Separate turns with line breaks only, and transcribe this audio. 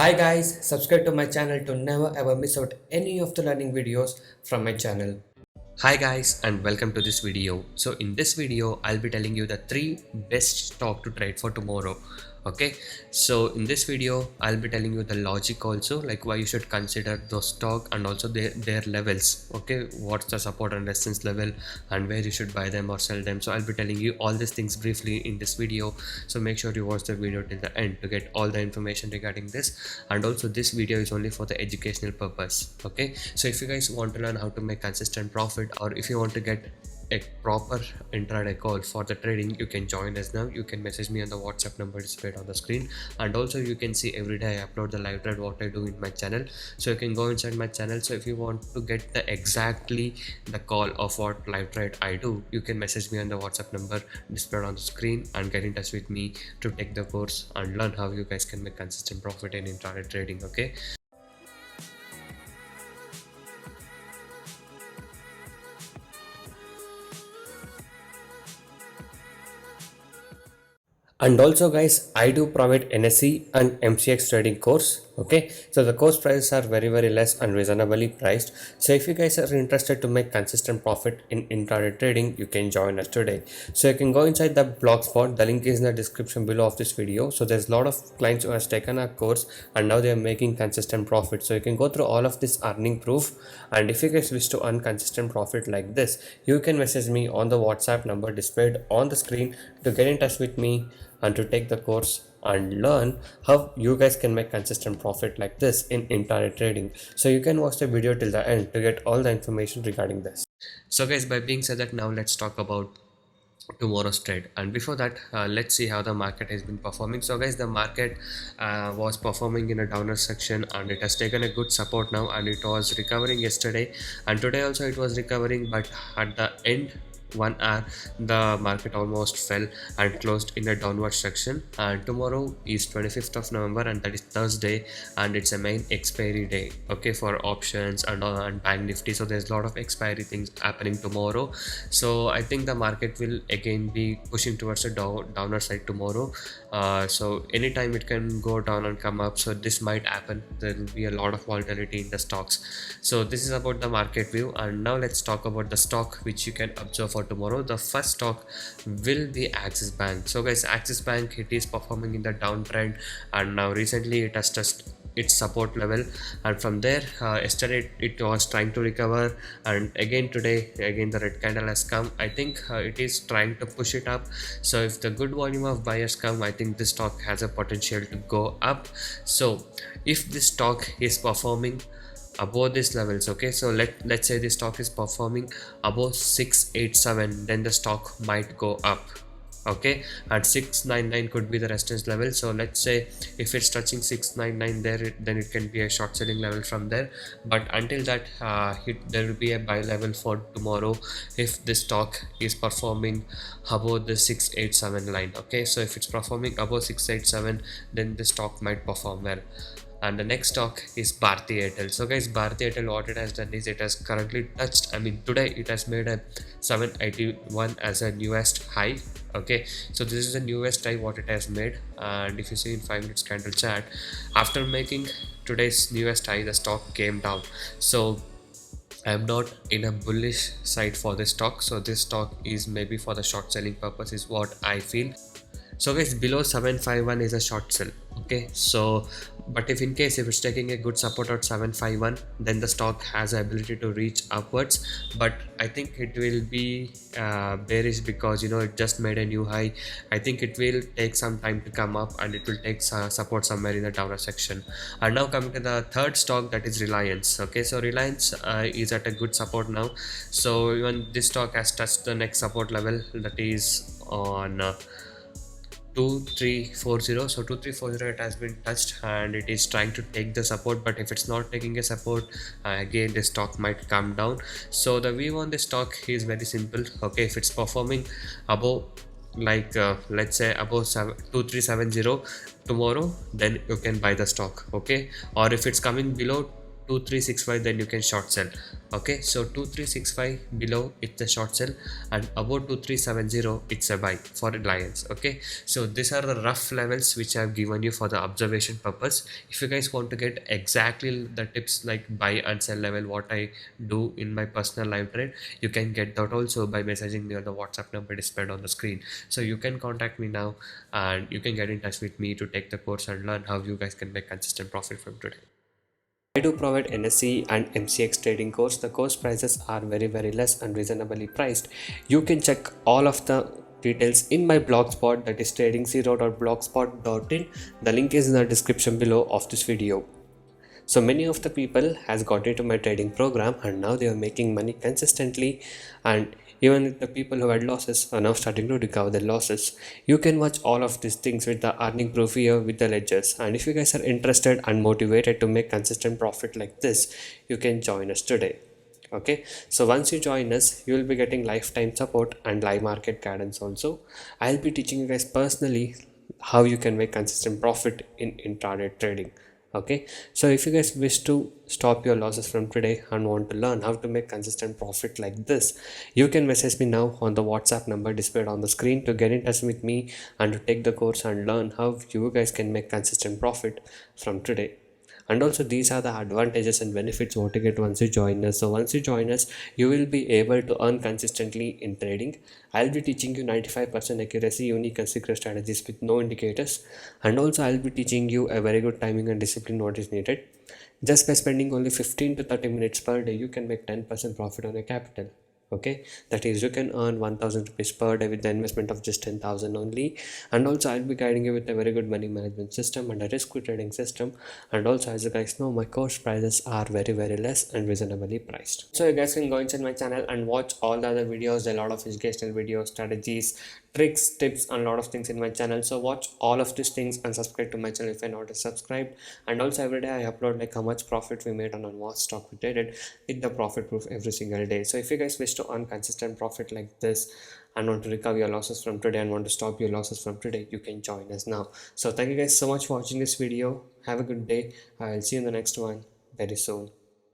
Hi guys, subscribe to my channel to never ever miss out any of the learning videos from my channel. Hi guys and welcome to this video. So in this video I'll be telling you the 3 best stock to trade for tomorrow. Okay, so in this video I'll be telling you the logic also, like why you should consider those stock and also their levels. Okay, what's the support and resistance level and where you should buy them or sell them. So I'll be telling you all these things briefly in this video, so make sure you watch the video till the end to get all the information regarding this. And also this video is only for the educational purpose. Okay, so if you guys want to learn how to make consistent profit, or if you want to get a proper intraday call for the trading, you can join us now. You can message me on the WhatsApp number displayed on the screen, and also you can see every day I upload the live trade what I do in my channel, so you can go inside my channel. So if you want to get the exactly the call of what live trade I do, you can message me on the WhatsApp number displayed on the screen and get in touch with me to take the course and learn how you guys can make consistent profit in intraday trading. Okay, and also guys, I do provide NSE and MCX trading course. Okay, so the course prices are very less and reasonably priced. So if you guys are interested to make consistent profit in intraday trading, you can join us today. So you can go inside the blogspot, the link is in the description below of this video. So there's a lot of clients who has taken our course and now they are making consistent profit. So you can go through all of this earning proof, and if you guys wish to earn consistent profit like this, you can message me on the WhatsApp number displayed on the screen to get in touch with me and to take the course and learn how you guys can make consistent profit like this in intraday trading. So you can watch the video till the end to get all the information regarding this. So guys, by being said that, now let's talk about tomorrow's trade. And before that, let's see how the market has been performing. So guys, the market was performing in a downer section and it has taken a good support now, and it was recovering yesterday and today also it was recovering, but at the end 1 hour the market almost fell and closed in a downward section. And tomorrow is 25th of November and that is Thursday, and it's a main expiry day, okay, for options and bank nifty. So there's a lot of expiry things happening tomorrow, so I think the market will again be pushing towards a downer side tomorrow. So anytime it can go down and come up, so this might happen. There will be a lot of volatility in the stocks. So this is about the market view, and now let's talk about the stock which you can observe for tomorrow. The first stock will be Axis Bank. So guys, Axis Bank, it is performing in the downtrend, and now recently it has touched its support level, and from there yesterday it was trying to recover, and again today again the red candle has come. I think it is trying to push it up. So if the good volume of buyers come, I think this stock has a potential to go up. So if this stock is performing above these levels, okay, so let's say this stock is performing above 687, then the stock might go up. Okay, and 699 could be the resistance level. So let's say if it's touching 699 there, then it can be a short selling level from there. But until that, there will be a buy level for tomorrow if this stock is performing above the 687 line. Okay, so if it's performing above 687, then the stock might perform well. And the next stock is Bharti Airtel. So guys, Bharti Airtel, what it has done is it has currently touched, I mean today it has made a 781 as a newest high. Okay, so this is the newest high what it has made, and if you see in 5 minutes candle chart, after making today's newest high, the stock came down. So I am not in a bullish side for this stock, so this stock is maybe for the short selling purpose is what I feel. So guys, below 751 is a short sell. Okay, so but if in case if it's taking a good support at 751, then the stock has the ability to reach upwards. But I think it will be bearish because it just made a new high. I think it will take some time to come up, and it will take support somewhere in the downer section. And now coming to the third stock, that is Reliance. Okay, so Reliance is at a good support now. So even this stock has touched the next support level, that is on 2340. So 2340 it has been touched and it is trying to take the support, but if it's not taking a support, again the stock might come down. So the view on the stock is very simple. Okay, if it's performing above, like let's say above 2370 tomorrow, then you can buy the stock. Okay, or if it's coming below 2365, then you can short sell. Okay, so 2365 below it's a short sell, and above 2370 it's a buy for Reliance. Okay, so these are the rough levels which I have given you for the observation purpose. If you guys want to get exactly the tips like buy and sell level what I do in my personal live trade, you can get that also by messaging me on the WhatsApp number displayed on the screen. So you can contact me now and you can get in touch with me to take the course and learn how you guys can make consistent profit from today. I do provide NSE and MCX trading course. The course prices are very less and reasonably priced. You can check all of the details in my blogspot, that is tradingzero.blogspot.in. The link is in the description below of this video. So many of the people has got into my trading program and now they are making money consistently, and even the people who had losses are now starting to recover their losses. You can watch all of these things with the earning proof here with the ledgers, and if you guys are interested and motivated to make consistent profit like this, you can join us today. Okay, so once you join us, you will be getting lifetime support and live market guidance also. I'll be teaching you guys personally how you can make consistent profit in intraday trading. Okay, so if you guys wish to stop your losses from today and want to learn how to make consistent profit like this, you can message me now on the WhatsApp number displayed on the screen to get in touch with me and to take the course and learn how you guys can make consistent profit from today. And also these are the advantages and benefits what you get once you join us. So once you join us, you will be able to earn consistently in trading. I'll be teaching you 95% accuracy unique and secret strategies with no indicators, and also I'll be teaching you a very good timing and discipline what is needed. Just by spending only 15 to 30 minutes per day, you can make 10% profit on your capital. Okay, that is, you can earn 1000 rupees per day with the investment of just 10,000 only. And also I'll be guiding you with a very good money management system and a risk trading system. And also, as you guys know, my course prices are very less and reasonably priced. So you guys can go inside my channel and watch all the other videos, a lot of educational videos, strategies, tricks, tips, and a lot of things in my channel. So watch all of these things and subscribe to my channel if you're not subscribed. And also every day I upload like how much profit we made on what stock we traded with the profit proof every single day. So if you guys wish to earn consistent profit like this and want to recover your losses from today and want to stop your losses from today, you can join us now. So thank you guys so much for watching this video. Have a good day. I'll see you in the next one very soon.